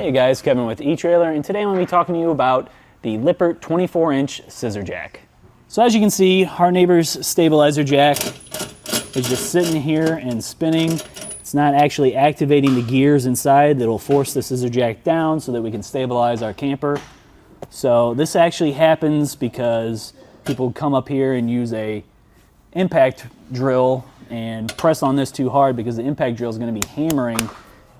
Hey guys, Kevin with eTrailer, and today I'm going to be talking to you about the Lippert 24-inch Scissor Jack. So as you can see, our neighbor's stabilizer jack is just sitting here and spinning. It's not actually activating the gears inside that will force the Scissor Jack down so that we can stabilize our camper. So this actually happens because people come up here and use a impact drill and press on this too hard, because the impact drill is going to be hammering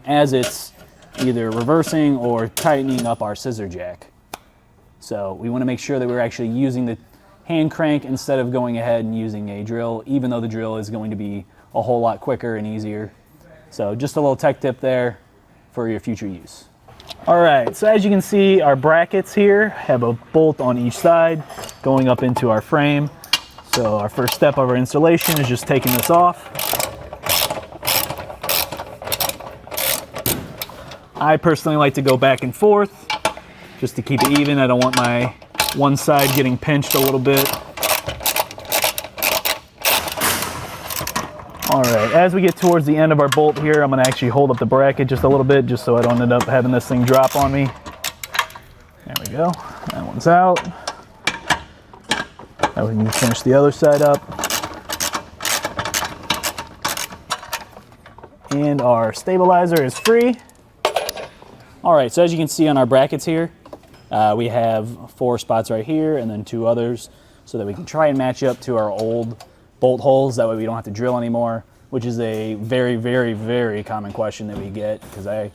as it's either reversing or tightening up our Scissor Jack. So we want to make sure that we're actually using the hand crank instead of going ahead and using a drill, even though the drill is going to be a whole lot quicker and easier. So just a little tech tip there for your future use. All right, so as you can see, our brackets here have a bolt on each side going up into our frame. So our first step of our installation is just taking this off. I personally like to go back and forth just to keep it even. I don't want my one side getting pinched a little bit. All right, as we get towards the end of our bolt here, I'm gonna actually hold up the bracket just a little bit just so I don't end up having this thing drop on me. There we go, that one's out. Now we can finish the other side up. And our stabilizer is free. All right, so as you can see on our brackets here, we have 4 spots right here and then 2 others so that we can try and match up to our old bolt holes. That way we don't have to drill anymore, which is a very, very, very common question that we get, because I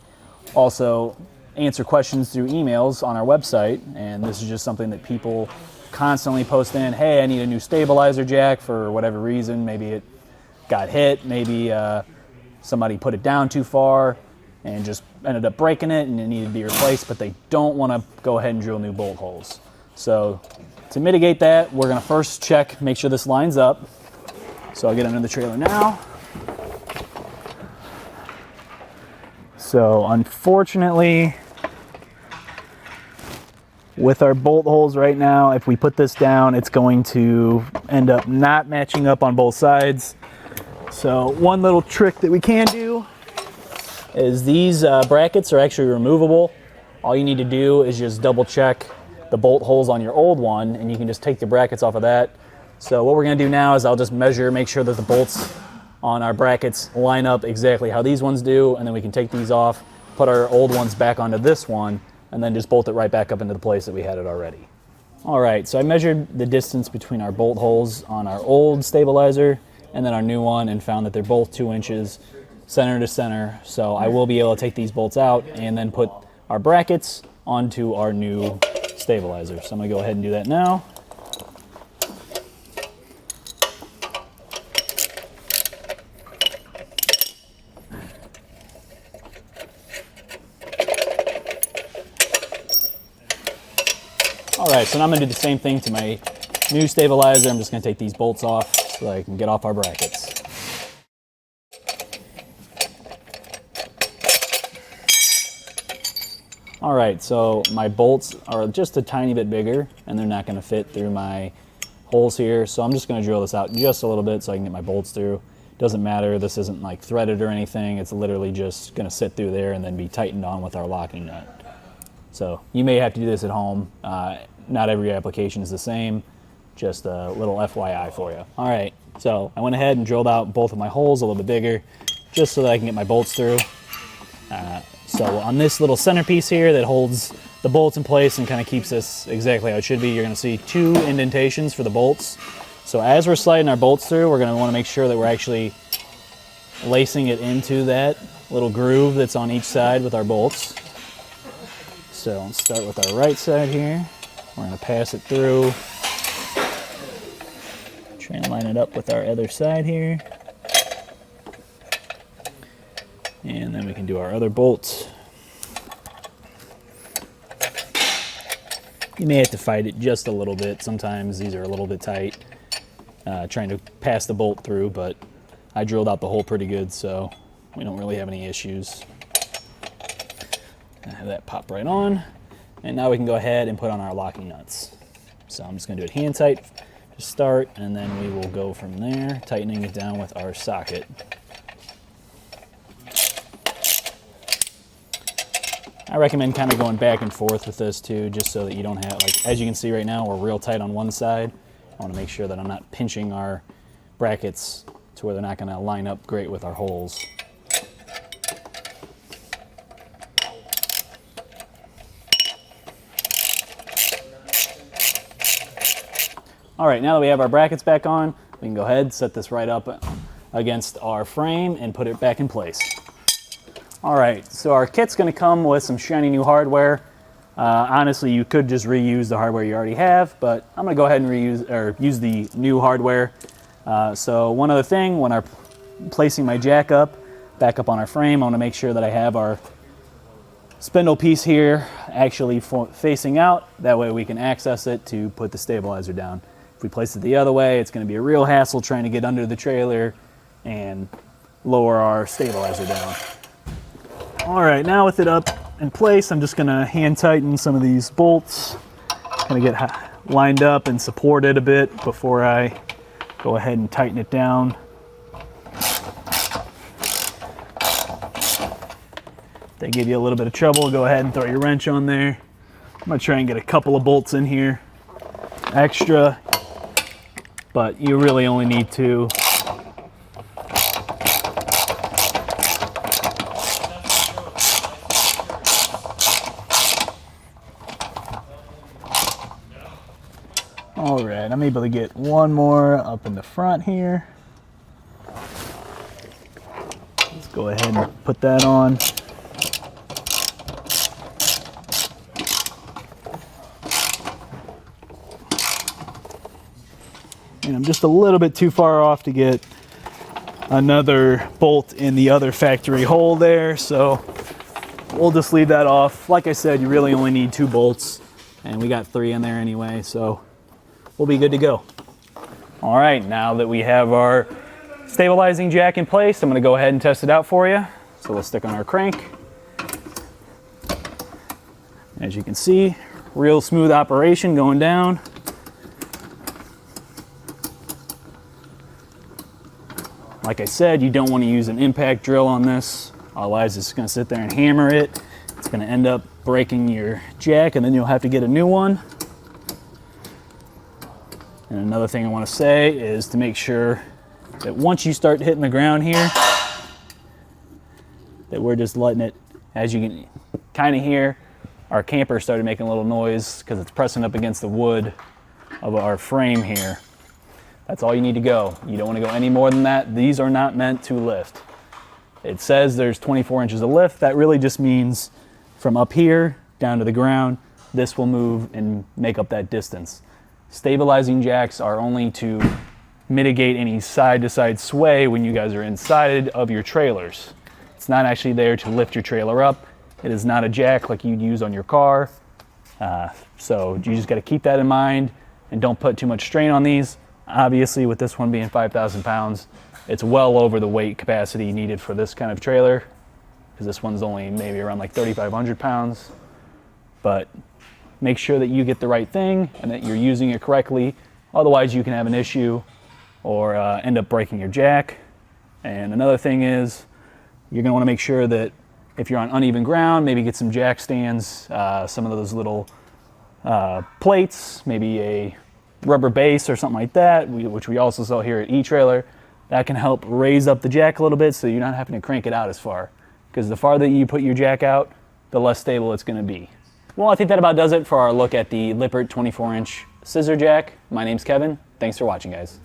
also answer questions through emails on our website, and this is just something that people constantly post in. Hey, I need a new stabilizer jack for whatever reason. Maybe it got hit, maybe somebody put it down too far and just ended up breaking it and it needed to be replaced, but they don't want to go ahead and drill new bolt holes. So to mitigate that, we're going to first check, make sure this lines up. So I'll get under the trailer now. So unfortunately, with our bolt holes right now, if we put this down, it's going to end up not matching up on both sides. So one little trick that we can do is these brackets are actually removable. All you need to do is just double check the bolt holes on your old one, and you can just take the brackets off of that. So what we're gonna do now is I'll just measure, make sure that the bolts on our brackets line up exactly how these ones do, and then we can take these off, put our old ones back onto this one, and then just bolt it right back up into the place that we had it already. All right, so I measured the distance between our bolt holes on our old stabilizer and then our new one, and found that they're both 2 inches center to center. So I will be able to take these bolts out and then put our brackets onto our new stabilizer. So I'm gonna go ahead and do that now. All right, so now I'm gonna do the same thing to my new stabilizer. I'm just gonna take these bolts off so I can get off our brackets. All right, so my bolts are just a tiny bit bigger and they're not gonna fit through my holes here. So I'm just gonna drill this out just a little bit so I can get my bolts through. Doesn't matter, this isn't like threaded or anything. It's literally just gonna sit through there and then be tightened on with our locking nut. So you may have to do this at home. Not every application is the same. Just a little FYI for you. All right, so I went ahead and drilled out both of my holes a little bit bigger just so that I can get my bolts through. So on this little centerpiece here that holds the bolts in place and kind of keeps this exactly how it should be, you're gonna see 2 indentations for the bolts. So as we're sliding our bolts through, we're gonna wanna make sure that we're actually lacing it into that little groove that's on each side with our bolts. So let's start with our right side here. We're gonna pass it through. Try and line it up with our other side here. And then we can do our other bolts. You may have to fight it just a little bit. Sometimes these are a little bit tight, trying to pass the bolt through, but I drilled out the hole pretty good, so we don't really have any issues. I have that pop right on. And now we can go ahead and put on our locking nuts. So I'm just gonna do it hand tight to start, and then we will go from there, tightening it down with our socket. I recommend kind of going back and forth with this too, just so that you don't have, like, as you can see right now, we're real tight on one side. I want to make sure that I'm not pinching our brackets to where they're not going to line up great with our holes. All right, now that we have our brackets back on, we can go ahead, set this right up against our frame and put it back in place. All right, so our kit's gonna come with some shiny new hardware. Honestly, you could just reuse the hardware you already have, but I'm gonna go ahead and use the new hardware. So one other thing, when I'm placing my jack back up on our frame, I wanna make sure that I have our spindle piece here actually facing out. That way we can access it to put the stabilizer down. If we place it the other way, it's going to be a real hassle trying to get under the trailer and lower our stabilizer down. All right, now with it up in place, I'm just going to hand tighten some of these bolts, kind of get lined up and supported a bit before I go ahead and tighten it down. If they give you a little bit of trouble, go ahead and throw your wrench on there. I'm going to try and get a couple of bolts in here extra, but you really only need 2. All right, I'm able to get one more up in the front here. Let's go ahead and put that on. And I'm just a little bit too far off to get another bolt in the other factory hole there, so we'll just leave that off. Like I said, you really only need 2 bolts, and we got 3 in there anyway, so we'll be good to go. All right, now that we have our stabilizing jack in place, I'm gonna go ahead and test it out for you. So we'll stick on our crank. As you can see, real smooth operation going down. Like I said, you don't want to use an impact drill on this, otherwise it's going to sit there and hammer it. It's going to end up breaking your jack, and then you'll have to get a new one. And another thing I want to say is to make sure that once you start hitting the ground here, that we're just letting it, as you can kind of hear, our camper started making a little noise because it's pressing up against the wood of our frame here. That's all you need to go. You don't want to go any more than that. These are not meant to lift. It says there's 24 inches of lift. That really just means from up here down to the ground, this will move and make up that distance. Stabilizing jacks are only to mitigate any side-to-side sway when you guys are inside of your trailers. It's not actually there to lift your trailer up. It is not a jack like you'd use on your car. So you just got to keep that in mind and don't put too much strain on these. Obviously, with this one being 5,000 pounds, it's well over the weight capacity needed for this kind of trailer, because this one's only maybe around like 3,500 pounds. But make sure that you get the right thing and that you're using it correctly. Otherwise, you can have an issue or end up breaking your jack. And another thing is, you're going to want to make sure that if you're on uneven ground, maybe get some jack stands, some of those little plates, maybe a rubber base or something like that, which we also sell here at eTrailer. That can help raise up the jack a little bit so you're not having to crank it out as far. Because the farther you put your jack out, the less stable it's going to be. Well, I think that about does it for our look at the Lippert 24-inch Scissor Jack. My name's Kevin. Thanks for watching, guys.